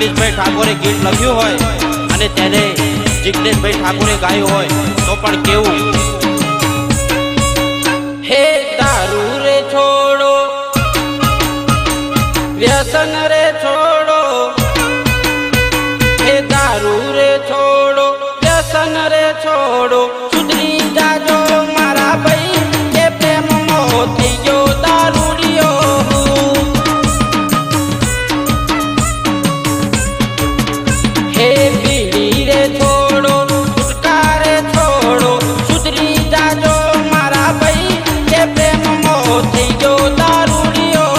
જગદીશભાઈ ઠાકોરે ગીત લખ્યું હોય અને તેને જિગ્નેશભાઈ ઠાકોરે ગાયું હોય તો પણ કેવું હે દારૂ રે છોડો વ્યસન રે છોડો હે દારૂ રે છોડો વ્યસન રે છોડો સુધરી જાજો મારા ભાઈ કે પ્રેમ મોતી ગયો દારૂડિયો હે બીડી રે છોડો ગુટકા રે છોડો સુધરી જાજો મારા ભાઈ કે પ્રેમ મોતી ગયો દારૂડિયો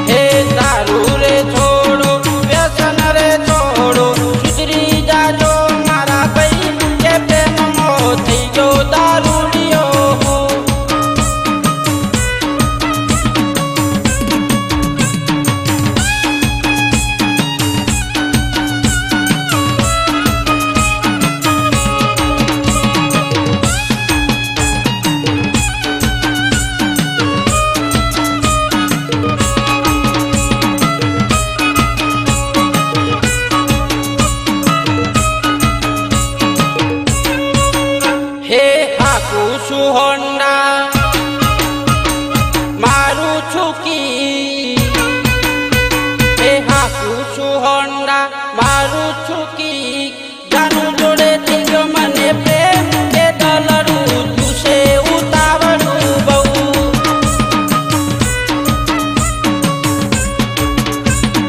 હે દારૂ રે છોડો વ્યસન રે છોડો સુધરી જાજો મારા ભાઈ કે પ્રેમ મોતી ગયો દારૂડિયો હે હાકું છું હોન્ડા મારું છુકી હે હાકું છું હોન્ડા મારું છુકી જાનું જોડે થઈ ગયો મને પ્રેમ કે દલડું તુસે ઉતાવળું બહુ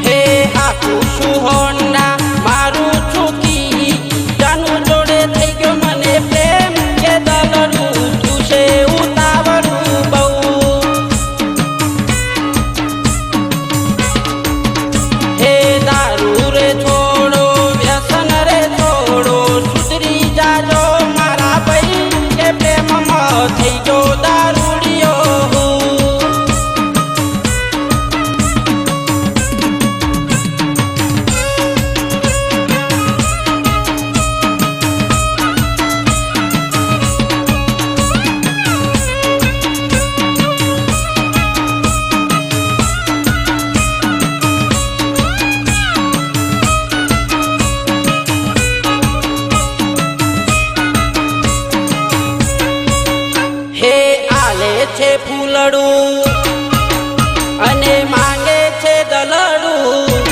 હે હાકું છું હોન્ડા મારું છુકી જાનું જોડે થઈ ગયો મને પ્રેમ કે દલડું તુસે ઉતાવળું બહુ હે દારૂ રે છોડો વ્યસન રે છોડો સુધરી જાજો મારા ભાઈ કે પ્રેમમાં થઈ ગયો દારૂડિયો હે આલે છે ફૂલડું અને માંગે છે દલડું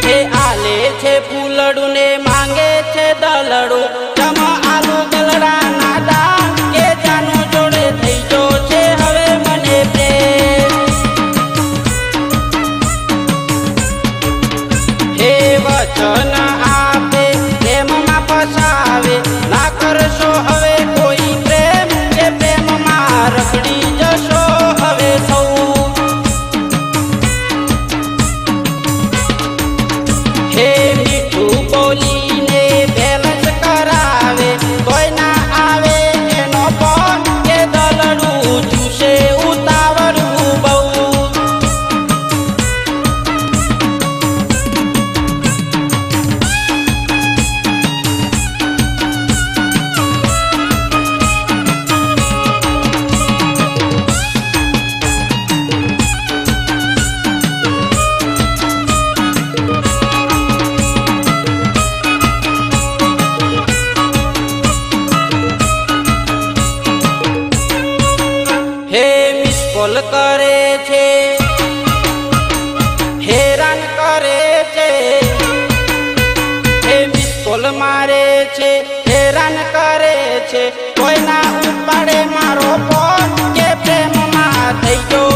હે આલે છે ફૂલડું ને માંગે છે દલડું જમ આલુ ગલડા નાદા કે જાનો જોડે થઈ જો છે હવે મને પ્રેમ હે વચન આપે પ્રેમમાં ફસાવે ના કરશો હવે કોઈ પ્રેમ કે પ્રેમમાં રખડી જશો હવે સૌ હે મીઠું બોલીને બેલેન્સ કરાવે તોય ના આવે એનો પણ કે દલડું ચૂસે ઉતાવળું બહુ હે મિસ કોલ કરે છે હેરાન કરે છે હે મિસ કોલ મારે છે હેરાન કરે છે કોઈ ના ઉપાડે મારો ફોન કે પ્રેમમાં થઈ ગયો